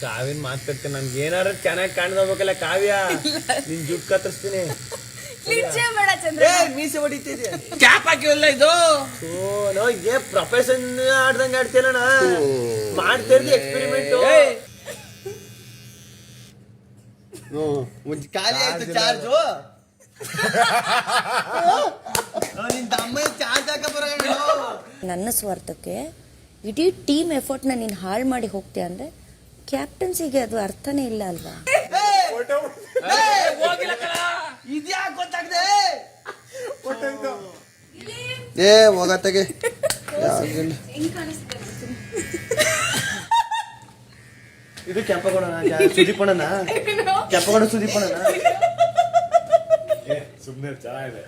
ಕಾವ್ಯನ್ ಮಾತಾಡ್ತೀನಿ ನನ್ಗೆ ಏನಾದ್ರು ಚೆನ್ನಾಗಿ ಕಾಣ್ದೋಗ್ಬೇಕಲ್ಲ ಕಾವ್ಯ ನಿನ್ ಜುಟ್ ಕತ್ತರಿಸ್ತೀನಿ ಮೀಸೆ ಹೊಡಿತಿದ್ಯ ಕ್ಯಾಪ್ ಹಾಕಿವಲ್ಲ ಇದು ನೋ ಏ ಪ್ರೊಫೆಷನ್ ಆಡ್ದಂಗ ಆಡ್ತೀನಣ್ಣ ಮಾಡ್ತಿರ್ದಿ ಎಕ್ಸ್ಪೆರಿಮೆಂಟ್ ಖಾಲಿ ಆಯ್ತು ಚಾರ್ಜು ನಿನ್ ತಮ್ಮ ಚಾರ್ಜ್ ಹಾಕ ಬರೋಣ ನನ್ನ ಸ್ವಾರ್ಥಕ್ಕೆ ಇಡೀ ಟೀಮ್ ಎಫರ್ಟ್ನ ನೀನು ಹಾಳು ಮಾಡಿ ಹೋಗ್ತೀಯ ಅಂದ್ರೆ ಕ್ಯಾಪ್ಟನ್ಸಿಗೆ ಅದು ಅರ್ಥನೇ ಇಲ್ಲ ಅಲ್ವಾ? ಇದ್ಯಾಕೆ ಗೊತ್ತಾಗ್ದೆ ಏ ಹೋಗತ್ತಗೆ ಇದು ಕೆಂಪಗೋಣ ಸುದೀಪಣ್ಣ ಕೆಂಪಗೋಣ ಸುದೀಪಣ್ಣ ಸುಮ್ಮನೆ ಚೆನ್ನಾಗಿದೆ.